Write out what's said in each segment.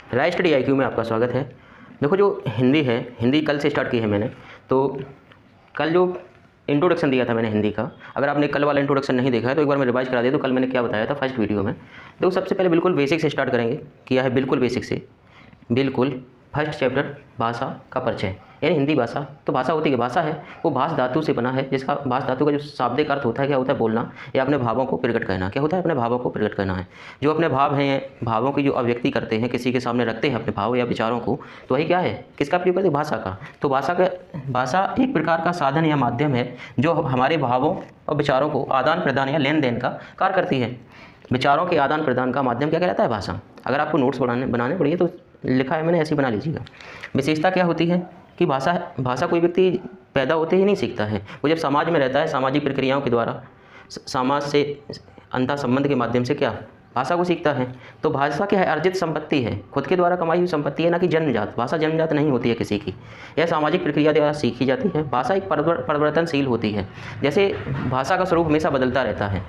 राय study IQ में आपका स्वागत है। देखो जो हिंदी है, हिंदी कल से स्टार्ट की है मैंने। तो कल जो इंट्रोडक्शन दिया था मैंने हिंदी का, अगर आपने कल वाला इंट्रोडक्शन नहीं देखा है तो एक बार मैं रिवाइज करा दिया। तो कल मैंने क्या बताया था फर्स्ट वीडियो में। देखो सबसे पहले बिल्कुल बेसिक से स्टार्ट करेंगे, किया है बिल्कुल बेसिक से। बिल्कुल फर्स्ट चैप्टर भाषा का परिचय, यानी हिंदी भाषा। तो भाषा होती है, भाषा है वो भाष धातु से बना है, जिसका भाष धातु का जो शाब्दिक अर्थ होता है क्या होता है, बोलना या अपने भावों को प्रकट करना। क्या होता है, अपने भावों को प्रकट करना है। जो अपने भाव हैं, भावों की जो अभिव्यक्ति करते हैं, किसी के सामने रखते हैं अपने भाव या विचारों को, तो वही क्या है, किसका प्रयोग करते हैं, भाषा का। तो भाषा एक प्रकार का साधन या माध्यम है जो हमारे भावों और विचारों को आदान प्रदान या लेन देन का कार्य करती है। विचारों के आदान प्रदान का माध्यम क्या कहलाता है, भाषा। अगर आपको नोट्स बनाने पड़ेंगे तो लिखा है मैंने, ऐसे ही बना लीजिएगा। विशेषता क्या होती है कि भाषा कोई व्यक्ति पैदा होते ही नहीं सीखता है, वो जब समाज में रहता है, सामाजिक प्रक्रियाओं के द्वारा, समाज से अंतः संबंध के माध्यम से क्या भाषा को सीखता है। तो भाषा क्या है, अर्जित संपत्ति है, खुद के द्वारा कमाई हुई संपत्ति है, ना कि जन्मजात। भाषा जन्मजात नहीं होती है किसी की, यह सामाजिक प्रक्रिया द्वारा सीखी जाती है। भाषा एक परिवर्तनशील होती है, जैसे भाषा का स्वरूप हमेशा बदलता रहता है।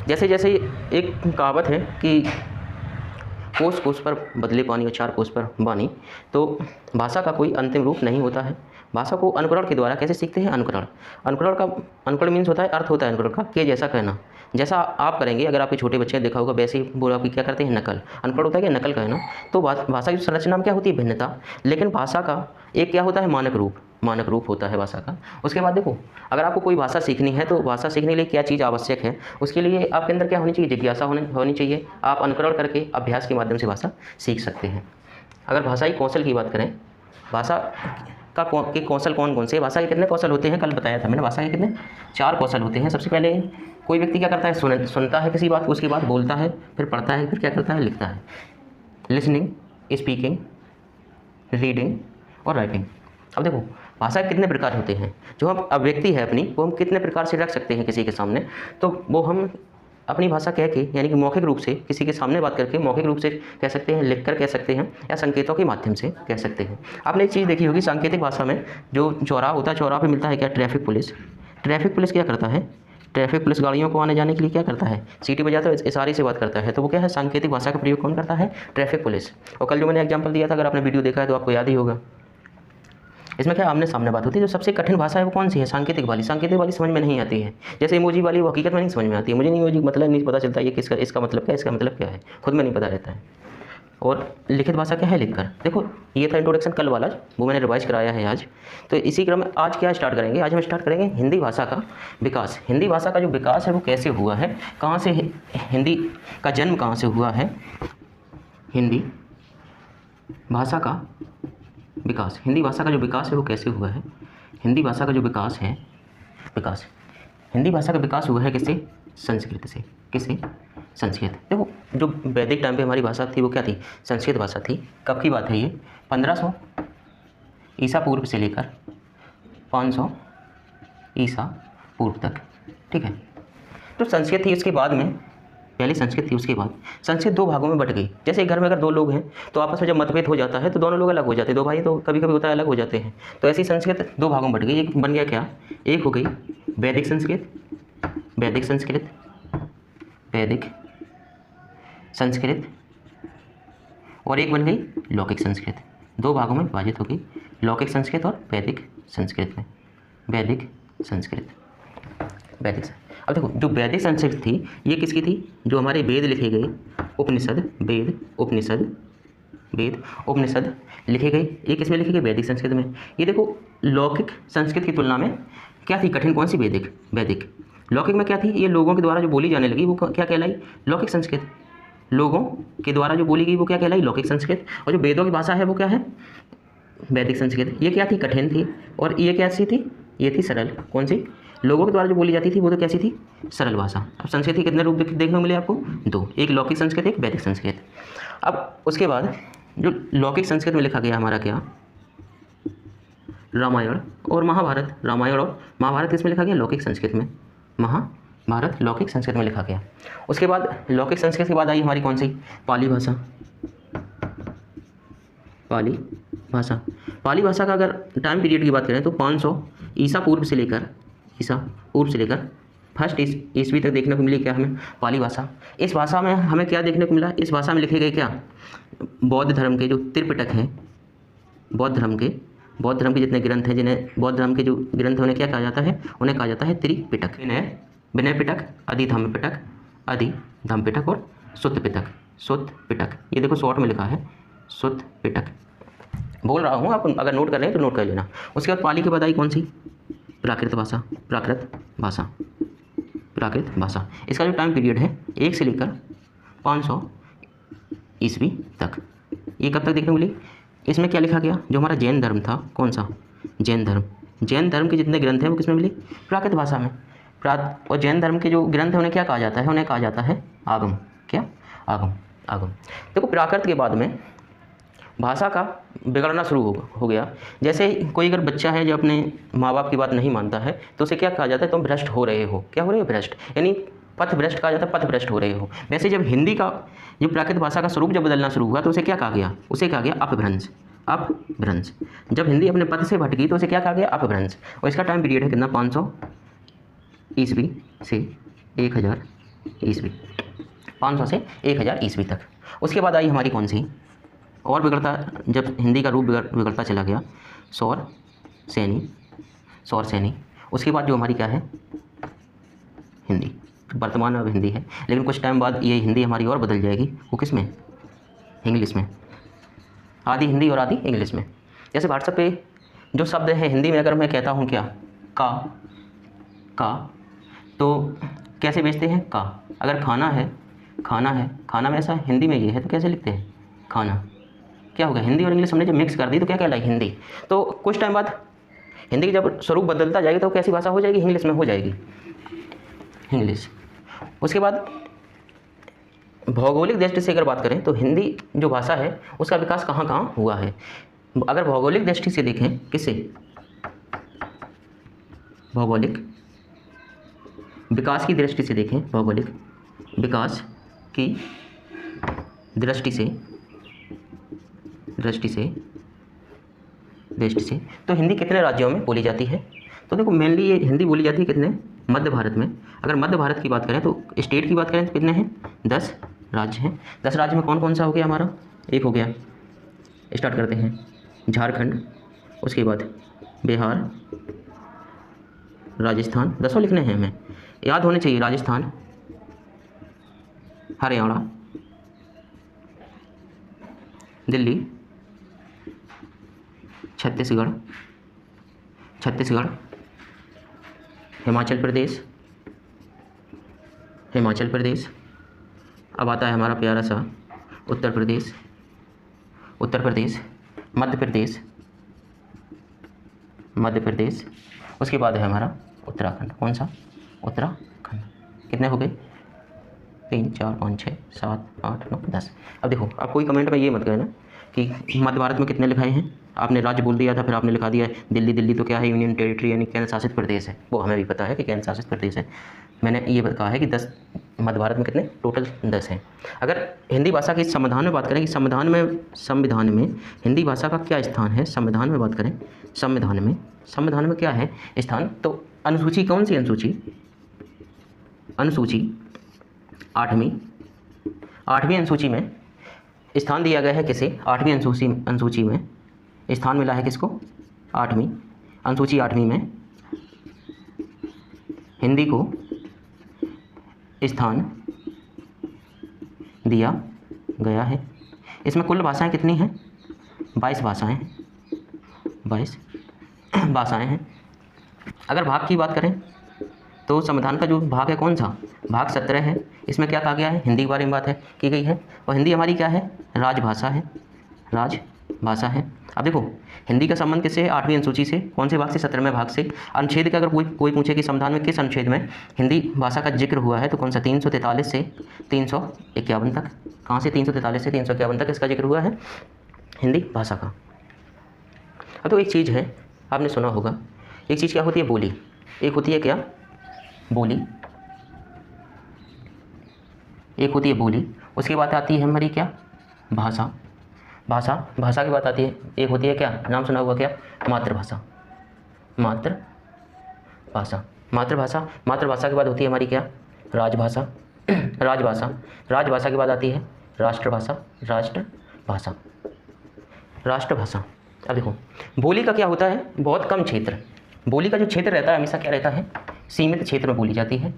जैसे जैसे एक कहावत है कि कोस कोस पर बदले पानी और चार कोस पर वाणी। तो भाषा का कोई अंतिम रूप नहीं होता है। भाषा को अनुकरण के द्वारा कैसे सीखते हैं, अनुकरण मीन्स होता है, अर्थ होता है अनुकरण का, के जैसा कहना। जैसा आप करेंगे, अगर आपके छोटे बच्चे ने देखा होगा, वैसे ही वो आपकी क्या करते हैं, नकल। अनुकरण होता है क्या, नकल कहना। तो भाषा की संरचना में क्या होती है, भिन्नता। लेकिन भाषा का एक क्या होता है, मानक रूप होता है भाषा का। उसके बाद देखो, अगर आपको कोई भाषा सीखनी है तो भाषा सीखने के लिए क्या चीज़ आवश्यक है, उसके लिए आपके अंदर क्या होनी चाहिए, जिज्ञासा होनी चाहिए। आप अनुकरण करके अभ्यास के माध्यम से भाषा सीख सकते हैं। अगर भाषाई कौशल की बात करें, भाषा के कौशल कौन कौन से, भाषा के कितने कौशल होते हैं, कल बताया था मैंने। भाषा के कितने, 4 कौशल होते हैं। सबसे पहले कोई व्यक्ति क्या करता है, सुनता है किसी बात को, उसके बाद बोलता है, फिर पढ़ता है, फिर क्या करता है, लिखता है। लिसनिंग, स्पीकिंग, रीडिंग और राइटिंग। अब देखो भाषा के कितने प्रकार होते हैं। जो हम अभिव्यक्ति है अपनी, वो हम कितने प्रकार से रख सकते हैं किसी के सामने। तो वो हम अपनी भाषा कह के, यानी कि मौखिक रूप से किसी के सामने बात करके मौखिक रूप से कह सकते हैं, लिखकर कह सकते हैं, या संकेतों के माध्यम से कह सकते हैं। आपने एक चीज़ देखी होगी, सांकेतिक भाषा में जो चौराहा होता है, चौराहा पे मिलता है क्या, ट्रैफिक पुलिस। ट्रैफिक पुलिस क्या करता है, ट्रैफिक पुलिस गाड़ियों को आने जाने के लिए क्या करता है, सीटी बजाता है, इशारे से बात करता है। तो वो क्या है, सांकेतिक भाषा का प्रयोग कौन करता है, ट्रैफिक पुलिस। और कल जो मैंने एग्जाम्पल दिया था, अगर आपने वीडियो देखा है तो आपको याद ही होगा। इसमें क्या आमने सामने बात होती है। जो सबसे कठिन भाषा है वो कौन सी है, सांकेतिक वाली। सांकेतिक वाली समझ में नहीं आती है। जैसे इमोजी वाली, वो हकीकत में नहीं समझ में आती है। मुझे नहीं इमोजी मतलब नहीं पता चलता ये किसका, इसका मतलब क्या, इसका मतलब क्या है, खुद में नहीं पता रहता है। और लिखित भाषा क्या है, लिखकर। देखो ये था इंट्रोडक्शन कल वाला, वो मैंने रिवाइज कराया है आज। तो इसी क्रम में आज क्या स्टार्ट करेंगे, आज हम स्टार्ट करेंगे हिंदी भाषा का विकास। हिंदी भाषा का जो विकास है वो कैसे हुआ है, कहाँ से हिंदी का जन्म कहाँ से हुआ है, हिंदी भाषा का विकास। हिंदी भाषा का जो विकास है वो कैसे हुआ है, हिंदी भाषा का जो विकास है, हिंदी भाषा का विकास हुआ है किससे, संस्कृत से। किससे, संस्कृत। देखो जो वैदिक टाइम पे हमारी भाषा थी वो क्या थी, संस्कृत भाषा थी। कब की बात है ये, 1500 ईसा पूर्व से लेकर 500 ईसा पूर्व तक, ठीक है। तो संस्कृत थी, उसके बाद में पहले संस्कृत थी, उसके बाद संस्कृत 2 भागों में बट गई। जैसे एक घर में अगर 2 लोग हैं तो आपस में जब मतभेद हो जाता है तो दोनों लोग अलग हो जाते हैं, 2 भाई तो कभी कभी होता है अलग हो जाते हैं। तो ऐसी संस्कृत 2 भागों में बट गई। एक बन गया क्या, एक हो गई वैदिक संस्कृत, वैदिक संस्कृत, वैदिक संस्कृत, और एक बन गई लौकिक संस्कृत। 2 भागों में विभाजित हो गई, लौकिक संस्कृत और वैदिक संस्कृत में। वैदिक संस्कृत, वैदिक। अब देखो जो वैदिक संस्कृत थी ये किसकी थी, जो हमारे वेद लिखे गए, उपनिषद, वेद उपनिषद लिखे गए, ये किस में लिखे गए, वैदिक संस्कृत में। ये देखो लौकिक संस्कृत की तुलना में क्या थी कठिन, कौन सी, वैदिक। लौकिक में क्या थी, ये लोगों के द्वारा जो बोली जाने लगी वो क्या कहलाई, लौकिक संस्कृत। लोगों के द्वारा जो बोली गई वो क्या कहलाई, लौकिक संस्कृत। और जो वेदों की भाषा है वो क्या है, वैदिक संस्कृत। ये क्या थी, कठिन थी, और ये कैसी थी, ये थी सरल। कौन सी, लोगों के द्वारा जो बोली जाती थी वो तो कैसी थी, सरल भाषा। अब संस्कृत के कितने रूप देखने को मिले आपको, 2, एक लौकिक संस्कृत, एक वैदिक संस्कृत। अब उसके बाद जो लौकिक संस्कृत में लिखा गया हमारा क्या, रामायण और महाभारत। रामायण और महाभारत इसमें लिखा गया लौकिक संस्कृत में, महाभारत लौकिक संस्कृत में लिखा गया। उसके बाद लौकिक संस्कृत के बाद आई हमारी कौन सी, पाली भाषा। पाली भाषा का अगर टाइम पीरियड की बात करें तो 500 ईसा पूर्व से लेकर फर्स्ट ईस्वी तक देखने को मिली क्या हमें, पाली भाषा। इस भाषा में हमें क्या देखने को मिला, इस भाषा में लिखे गए क्या, बौद्ध धर्म के जो त्रिपिटक हैं, बौद्ध धर्म के जितने ग्रंथ हैं, जिन्हें बौद्ध धर्म के जो ग्रंथ हैं उन्हें क्या कहा जाता है, उन्हें कहा जाता है त्रिपिटक। विनय पिटक, अधिधम्म पिटक और सुत्त पिटक। ये देखो शॉर्ट में लिखा है सुत्त पिटक, बोल रहा हूँ, आप अगर नोट कर रहे हैं तो नोट कर लेना। उसके बाद पाली के बाद आई कौन सी, प्राकृत भाषा। इसका जो टाइम पीरियड है 1 से लेकर 500 ईस्वी तक। ये कब तक देखने को मिली, इसमें क्या लिखा गया, जो हमारा जैन धर्म था, कौन सा, जैन धर्म के जितने ग्रंथ हैं वो किसमें मिली, प्राकृत भाषा में। और जैन धर्म के जो ग्रंथ हैं उन्हें क्या कहा जाता है, उन्हें कहा जाता है आगम। क्या, आगम। देखो प्राकृत के बाद में भाषा का बिगड़ना शुरू हो गया। जैसे कोई अगर बच्चा है जो अपने माँ बाप की बात नहीं मानता है तो उसे क्या कहा जाता है, तुम भ्रष्ट हो रहे हो। क्या हो रहे हो, भ्रष्ट, यानी पथ भ्रष्ट कहा जाता है, पथ भ्रष्ट हो रहे हो। वैसे जब हिंदी का जो प्राकृत भाषा का स्वरूप जब बदलना शुरू हुआ तो उसे क्या कहा गया, उसे कहा गया अपभ्रंश। जब हिंदी अपने पथ से भटकी तो उसे क्या कहा गया, अपभ्रंश। और इसका टाइम पीरियड है कितना, 500 ईस्वी से 1000 ईस्वी, 500 से 1000 ईस्वी तक। उसके बाद आई हमारी कौन सी और बिगड़ता, जब हिंदी का रूप बिगड़ता चला गया, सौर सैनी। उसके बाद जो हमारी क्या है, हिंदी। वर्तमान में अब हिंदी है, लेकिन कुछ टाइम बाद ये हिंदी हमारी और बदल जाएगी, वो किस में, इंग्लिश में। आधी हिंदी और आधी इंग्लिश में। जैसे व्हाट्सएप पे जो शब्द है हिंदी में अगर मैं कहता हूँ क्या, का, तो कैसे भेजते हैं, का। अगर खाना में ऐसा हिंदी में ये है तो कैसे लिखते हैं, खाना। क्या होगा, हिंदी और इंग्लिश हमने जब मिक्स कर दी तो क्या कहलाई, हिंदी। तो कुछ टाइम बाद हिंदी की जब स्वरूप बदलता जाएगा तो कैसी भाषा हो जाएगी, इंग्लिश में हो जाएगी, इंग्लिश। उसके बाद भौगोलिक दृष्टि से अगर बात करें तो हिंदी जो भाषा है उसका विकास कहाँ कहाँ हुआ है। अगर भौगोलिक दृष्टि से देखें, किससे, भौगोलिक विकास की दृष्टि से देखें, भौगोलिक विकास की दृष्टि से तो हिंदी कितने राज्यों में बोली जाती है। तो देखो मेनली ये हिंदी बोली जाती है कितने, मध्य भारत में। अगर मध्य भारत की बात करें तो स्टेट की बात करें तो कितने हैं, 10 राज्य हैं। 10 राज्य में कौन कौन सा हो गया हमारा, एक हो गया, स्टार्ट करते हैं, झारखंड, उसके बाद बिहार, राजस्थान, 10 लिखने हैं हमें, याद होने चाहिए, राजस्थान, हरियाणा, दिल्ली, छत्तीसगढ़, हिमाचल प्रदेश, अब आता है हमारा प्यारा सा उत्तर प्रदेश, मध्य प्रदेश, उसके बाद है हमारा उत्तराखंड। कौन सा, उत्तराखंड। कितने हो गए, 3 4 5 6 7 8 9 10। अब देखो, आप कोई कमेंट में ये मत कहना कि मध्य भारत में कितने लिखाए हैं। आपने राज्य बोल दिया था, फिर आपने लिखा दिया दिल्ली तो क्या है, यूनियन टेरिटरी यानी केंद्र शासित प्रदेश है। वो हमें भी पता है कि केंद्र शासित प्रदेश है। मैंने ये कहा है कि 10 मध्य भारत में कितने, टोटल 10 हैं। अगर हिंदी भाषा की संविधान में बात करें कि संविधान में हिंदी भाषा का क्या स्थान है, संविधान में बात करें, संविधान में क्या है स्थान, तो अनुसूची, कौन सी अनुसूची 8वीं अनुसूची में स्थान दिया गया है किसे, 8वीं अनुसूची में स्थान मिला है किसको, 8वीं अनुसूची, 8वीं में हिंदी को स्थान दिया गया है। इसमें कुल भाषाएं कितनी हैं, 22 भाषाएं हैं। अगर भाग की बात करें तो संविधान का जो भाग है कौन सा, भाग 17 है। इसमें क्या कहा गया है, हिंदी के बारे में बात है की गई है। और हिंदी हमारी क्या है, राजभाषा है। अब देखो हिंदी का संबंध किससे है, 8वीं अनुसूची से, कौन से भाग से, 17वें भाग से। अनुच्छेद का अगर कोई पूछे कि संविधान में किस अनुच्छेद में हिंदी भाषा का जिक्र हुआ है तो कौन सा, 343 से 351 तक। कहाँ से, 343 से 351 तक इसका जिक्र हुआ है हिंदी भाषा का। अब तो एक चीज़ है, आपने सुना होगा, एक चीज़ क्या होती है, बोली। एक होती है क्या, बोली, एक होती है बोली। उसके बाद आती है हमारी क्या, भाषा की बात आती है। एक होती है क्या, नाम सुना हुआ क्या, मातृभाषा। मातृभाषा, मातृभाषा के बाद होती है हमारी क्या, राजभाषा। राजभाषा, राजभाषा के बाद आती है राष्ट्रभाषा, राष्ट्रभाषा, राष्ट्रभाषा। अब देखो बोली का क्या होता है, बहुत कम क्षेत्र, बोली का जो क्षेत्र रहता है हमेशा क्या रहता है, सीमित क्षेत्र में बोली जाती है,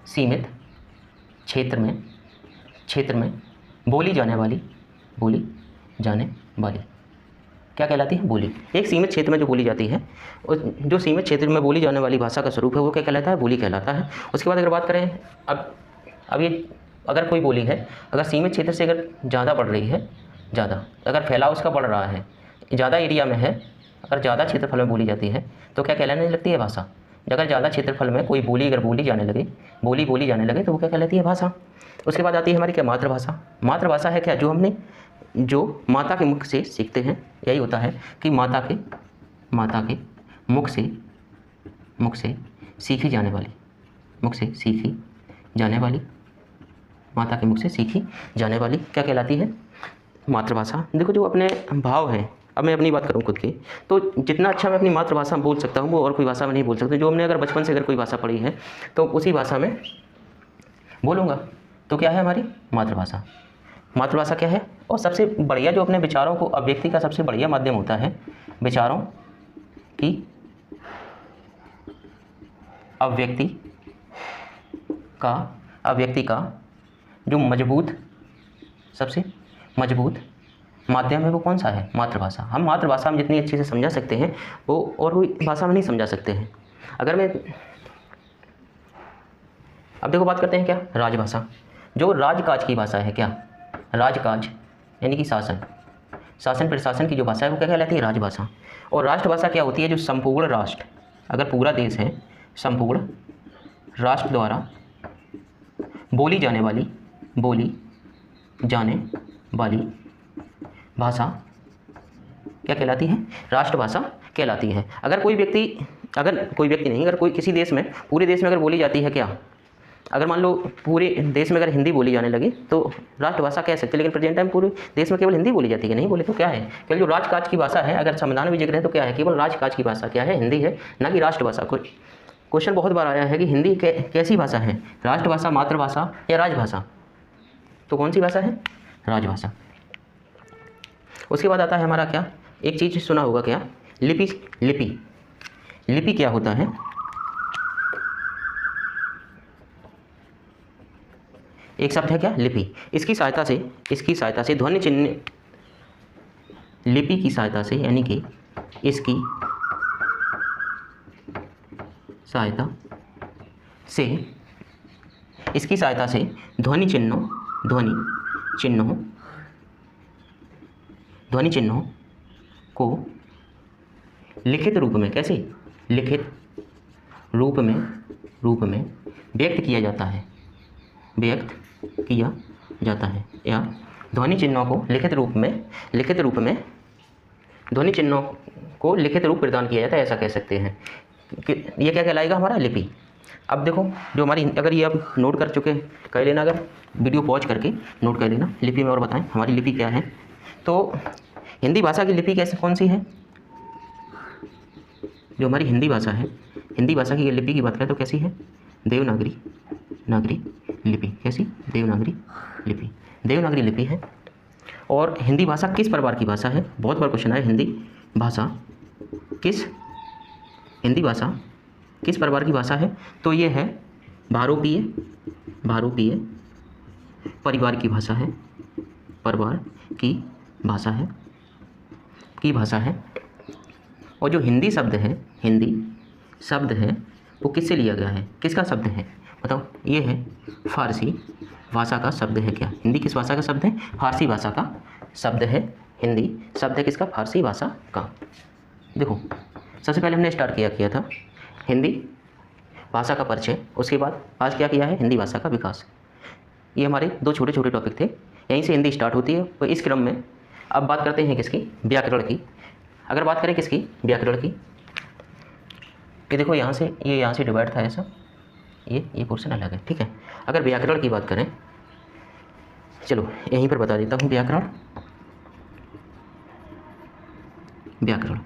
सीमित क्षेत्र में बोली जाने वाली क्या कहलाती है, बोली। एक सीमित क्षेत्र में जो बोली जाती है, उस जो सीमित क्षेत्र में बोली जाने वाली भाषा का स्वरूप है वो क्या कहलाता है, बोली कहलाता है। उसके बाद अगर बात करें अब ये अगर कोई बोली है, अगर सीमित क्षेत्र से अगर ज़्यादा बढ़ रही है, ज़्यादा अगर फैलाव उसका बढ़ रहा है, ज़्यादा एरिया में है, अगर ज़्यादा क्षेत्रफल में बोली जाती है तो क्या कहलाने लगती है, भाषा। अगर ज़्यादा क्षेत्रफल में कोई बोली अगर बोली जाने लगे तो वो क्या कहलाती है, भाषा। उसके बाद आती है हमारी क्या, मातृभाषा। मातृभाषा है क्या, जो माता के मुख से सीखते हैं। यही होता है कि माता के मुख से सीखी जाने वाली, माता के मुख से सीखी जाने वाली क्या कहलाती है, मातृभाषा। देखो जो अपने भाव हैं, अब मैं अपनी बात करूँ खुद की, तो जितना अच्छा मैं अपनी मातृभाषा में बोल सकता हूँ वो और कोई भाषा में नहीं बोल सकता। जो हमने अगर बचपन से अगर कोई भाषा पढ़ी है तो उसी भाषा में बोलूँगा, तो क्या है हमारी मातृभाषा। मातृभाषा क्या है, और सबसे बढ़िया जो अपने विचारों को अभिव्यक्ति का सबसे बढ़िया माध्यम होता है, विचारों की अभिव्यक्ति का जो सबसे मजबूत माध्यम है वो कौन सा है, मातृभाषा। हम मातृभाषा में जितनी अच्छे से समझा सकते हैं वो और कोई भाषा में नहीं समझा सकते हैं। अगर मैं अब देखो बात करते हैं क्या, राजभाषा। जो राजकाज की भाषा है, क्या, राजकाज यानी कि शासन प्रशासन की जो भाषा है वो क्या कहलाती है, राजभाषा। और राष्ट्रभाषा क्या होती है, जो संपूर्ण राष्ट्र, अगर पूरा देश है, संपूर्ण राष्ट्र द्वारा बोली जाने वाली भाषा क्या कहलाती है, राष्ट्रभाषा कहलाती है। अगर कोई किसी देश में, पूरे देश में अगर बोली जाती है क्या, अगर मान लो पूरे देश में अगर हिंदी बोली जाने लगी तो राष्ट्रभाषा कह सकते हैं, लेकिन प्रेजेंट टाइम पूरे देश में केवल हिंदी बोली जाती है, नहीं बोले तो क्या है, केवल जो राजकाज की भाषा है, अगर संविधान में जिक्र है तो क्या है, केवल राजकाज की भाषा क्या है, हिंदी है, ना कि राष्ट्रभाषा। क्वेश्चन बहुत बार आया है कि हिंदी कैसी भाषा है, राष्ट्रभाषा, मातृभाषा या राजभाषा, तो कौन सी भाषा है, राजभाषा। उसके बाद आता है हमारा क्या, एक चीज़ सुना होगा क्या, लिपि क्या होता है, एक शब्द है क्या, लिपि। इसकी सहायता से ध्वनि चिन्ह, लिपि की सहायता से, यानी कि इसकी सहायता से ध्वनि चिन्हों को लिखित रूप में, कैसे, लिखित रूप में व्यक्त किया जाता है, या ध्वनि चिन्हों को लिखित रूप प्रदान किया जाता है, ऐसा कह सकते हैं कि ये क्या कहलाएगा, हमारा लिपि। अब देखो जो हमारी, अगर ये आप नोट कर चुके कर लेना, अगर वीडियो पॉज करके नोट कर लेना, लिपि में और बताएं हमारी लिपि क्या है। तो हिंदी भाषा की लिपि कौन सी है, जो हमारी हिंदी भाषा है, हिंदी भाषा की लिपि की बात करें तो कैसी है, देवनागरी लिपि। कैसी, देवनागरी लिपि है। और हिंदी भाषा किस प्रकार की भाषा है, बहुत बार क्वेश्चन आया, हिंदी भाषा किस प्रकार की भाषा है, तो ये है भारोपीय परिवार की भाषा है, और जो हिंदी शब्द है वो किससे लिया गया है, किसका शब्द है, बताओ, ये है फारसी भाषा का शब्द है। क्या, हिंदी किस भाषा का शब्द है, फारसी भाषा का शब्द है, हिंदी शब्द है किसका, फारसी भाषा का। देखो सबसे पहले हमने स्टार्ट किया था हिंदी भाषा का परिचय, उसके बाद आज क्या किया है, हिंदी भाषा का विकास। ये हमारे दो छोटे छोटे टॉपिक थे, यहीं से हिंदी स्टार्ट होती है। तो इस क्रम में अब बात करते हैं किसकी, व्याकरण की। अगर बात करें किसकी, व्याकरण की, ये देखो यहाँ से डिवाइड था ऐसा, ये पोर्शन अलग है, ठीक है। अगर व्याकरण की बात करें, चलो यहीं पर बता देता हूँ, व्याकरण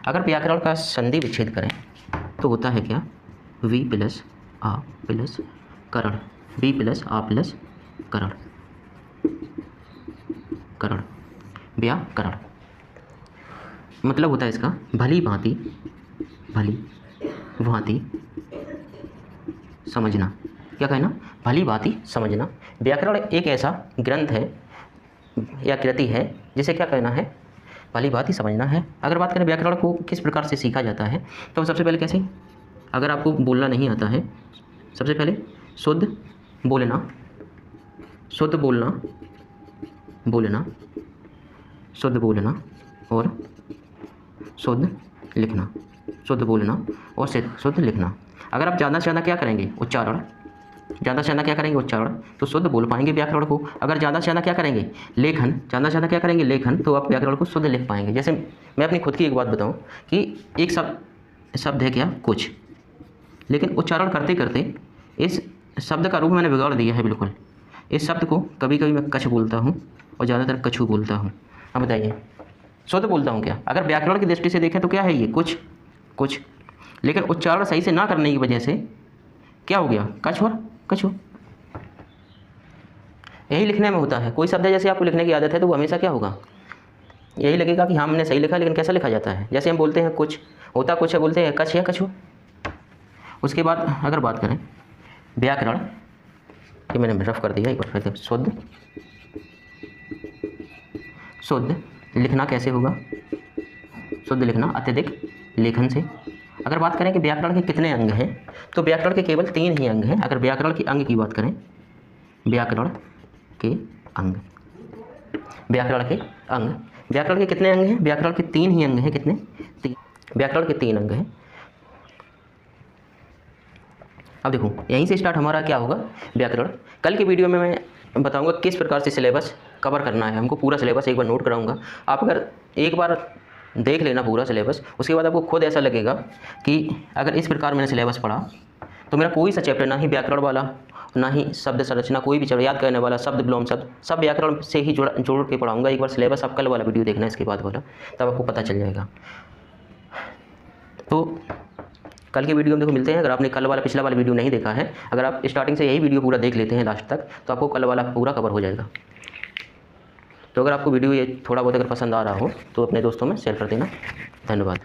अगर व्याकरण का संधि विच्छेद करें तो होता है क्या, वी प्लस आ प्लस करण, वी प्लस आ प्लस करण, करण, व्याकरण। मतलब होता है इसका भली भांति, भली भांति समझना। क्या कहना? भली भांति समझना। व्याकरण एक ऐसा ग्रंथ है या कृति है जिसे क्या कहना है? भली भांति समझना है। अगर बात करें व्याकरण को किस प्रकार से सीखा जाता है, तो सबसे पहले कैसे, अगर आपको बोलना नहीं आता है, सबसे पहले शुद्ध बोलना, शुद्ध बोलना, बोलना, शुद्ध बोलना और शुद्ध लिखना, शुद्ध बोलना और शुद्ध लिखना। अगर आप ज़्यादा से ज़्यादा क्या करेंगे? उच्चारण, ज़्यादा से ज़्यादा क्या करेंगे? उच्चारण, तो शुद्ध बोल पाएंगे व्याकरण को। अगर ज़्यादा से ज़्यादा क्या करेंगे? लेखन, ज़्यादा से ज़्यादा क्या करेंगे? लेखन, तो आप व्याकरण को शुद्ध लिख पाएंगे। जैसे मैं अपनी खुद की एक बात बताऊं कि एक शब्द है क्या? कुछ, लेकिन उच्चारण करते करते इस शब्द का रूप मैंने बिगाड़ दिया है बिल्कुल। इस शब्द को कभी कभी मैं कछ बोलता हूँ और ज़्यादातर कछू बोलता हूँ। अब बताइए, शुद्ध बोलता हूँ क्या? अगर व्याकरण की दृष्टि से देखें तो क्या है ये? कुछ, कुछ, लेकिन उच्चारण सही से ना करने की वजह से क्या हो गया? कछ और कछू। यही लिखने में होता है। कोई शब्द है जैसे आपको लिखने की आदत है तो वो हमेशा क्या होगा? यही लगेगा कि हाँ हमने सही लिखा, लेकिन कैसा लिखा जाता है? जैसे हम बोलते हैं कुछ, होता कुछ है, बोलते हैं कछ या कछू। उसके बाद अगर बात करें व्याकरण, ये मैंने रफ कर दिया एक बार फिर। शुद्ध, शुद्ध लिखना कैसे होगा? शुद्ध लिखना अत्यधिक लेखन से। अगर बात करें कि व्याकरण के कितने अंग हैं, तो व्याकरण के केवल 3 ही अंग हैं। अगर व्याकरण के अंग की बात करें, व्याकरण के अंग, व्याकरण के अंग, व्याकरण के कितने अंग हैं? व्याकरण के 3 ही अंग हैं। कितने? 3। व्याकरण के 3 अंग हैं। अब देखो यहीं से स्टार्ट हमारा क्या होगा? व्याकरण। कल की वीडियो में मैं बताऊंगा किस प्रकार से सिलेबस कवर करना है हमको। पूरा सिलेबस एक बार नोट कराऊंगा। आप अगर एक बार देख लेना पूरा सिलेबस, उसके बाद आपको खुद ऐसा लगेगा कि अगर इस प्रकार मैंने सिलेबस पढ़ा तो मेरा कोई सा चैप्टर, ना ही व्याकरण वाला, ना ही शब्द संरचना, कोई भी चैप्टर याद करने वाला, शब्द विलोम शब्द, सब व्याकरण से ही जोड़ के पढ़ाऊंगा। एक बार सिलेबस आप कल वाला वीडियो देखना, इसके बाद वाला, तब आपको पता चल जाएगा। तो कल के वीडियो में देखो मिलते हैं। अगर आपने कल वाला पिछला वाला वीडियो नहीं देखा है, अगर आप स्टार्टिंग से यही वीडियो पूरा देख लेते हैं लास्ट तक, तो आपको कल वाला पूरा कवर हो जाएगा। तो अगर आपको वीडियो ये थोड़ा बहुत अगर पसंद आ रहा हो तो अपने दोस्तों में शेयर कर देना। धन्यवाद।